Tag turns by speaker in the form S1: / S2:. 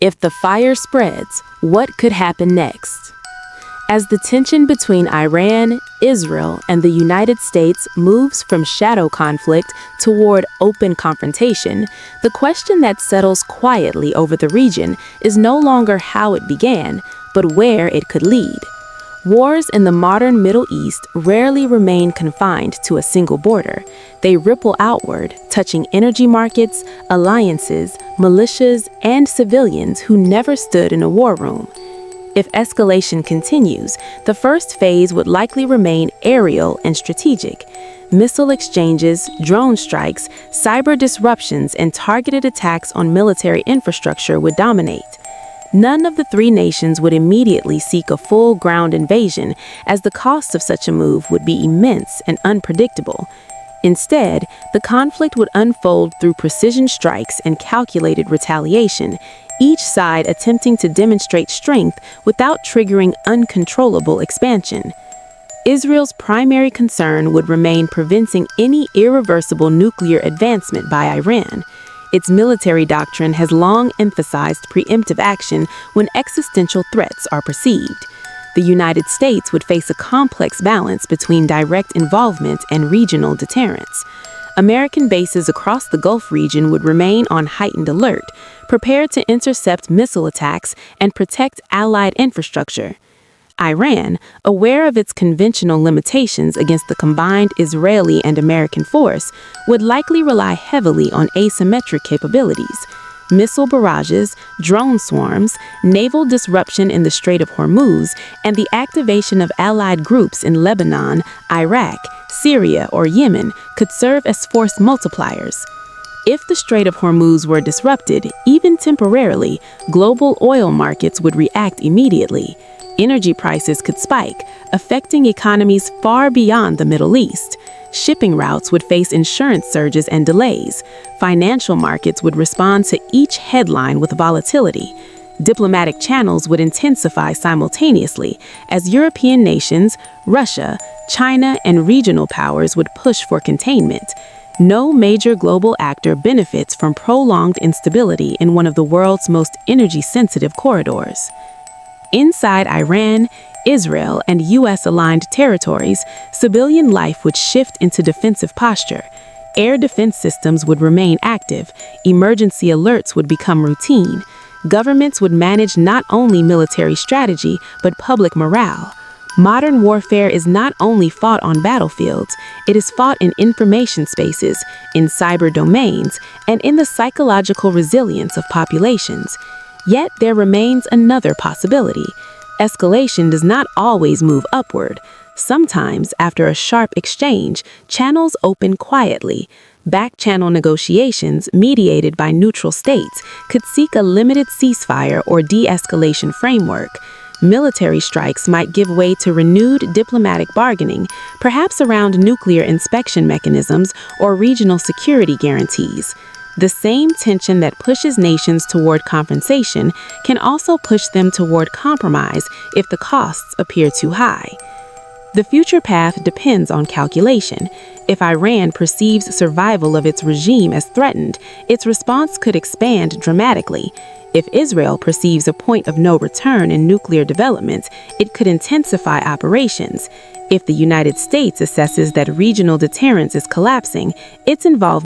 S1: If the fire spreads, what could happen next? As the tension between Iran, Israel, and the United States moves from shadow conflict toward open confrontation, the question that settles quietly over the region is no longer how it began, but where it could lead. Wars in the modern Middle East rarely remain confined to a single border. They ripple outward, touching energy markets, alliances, militias, and civilians who never stood in a war room. If escalation continues, the first phase would likely remain aerial and strategic. Missile exchanges, drone strikes, cyber disruptions, and targeted attacks on military infrastructure would dominate. None of the three nations would immediately seek a full ground invasion, as the cost of such a move would be immense and unpredictable. Instead, the conflict would unfold through precision strikes and calculated retaliation, each side attempting to demonstrate strength without triggering uncontrollable expansion. Israel's primary concern would remain preventing any irreversible nuclear advancement by Iran. Its military doctrine has long emphasized preemptive action when existential threats are perceived. The United States would face a complex balance between direct involvement and regional deterrence. American bases across the Gulf region would remain on heightened alert, prepared to intercept missile attacks and protect allied infrastructure. Iran, aware of its conventional limitations against the combined Israeli and American force, would likely rely heavily on asymmetric capabilities. Missile barrages, drone swarms, naval disruption in the Strait of Hormuz, and the activation of allied groups in Lebanon, Iraq, Syria, or Yemen could serve as force multipliers. If the Strait of Hormuz were disrupted, even temporarily, global oil markets would react immediately. Energy prices could spike, affecting economies far beyond the Middle East. Shipping routes would face insurance surges and delays. Financial markets would respond to each headline with volatility. Diplomatic channels would intensify simultaneously as European nations, Russia, China, and regional powers would push for containment. No major global actor benefits from prolonged instability in one of the world's most energy-sensitive corridors. Inside Iran, Israel, and U.S.-aligned territories, civilian life would shift into defensive posture. Air defense systems would remain active, emergency alerts would become routine. Governments would manage not only military strategy, but public morale. Modern warfare is not only fought on battlefields, it is fought in information spaces, in cyber domains, and in the psychological resilience of populations. Yet there remains another possibility. Escalation does not always move upward. Sometimes, after a sharp exchange, channels open quietly. Back-channel negotiations, mediated by neutral states, could seek a limited ceasefire or de-escalation framework. Military strikes might give way to renewed diplomatic bargaining, perhaps around nuclear inspection mechanisms or regional security guarantees. The same tension that pushes nations toward confrontation can also push them toward compromise if the costs appear too high. The future path depends on calculation. If Iran perceives survival of its regime as threatened, its response could expand dramatically. If Israel perceives a point of no return in nuclear developments, it could intensify operations. If the United States assesses that regional deterrence is collapsing, its involvement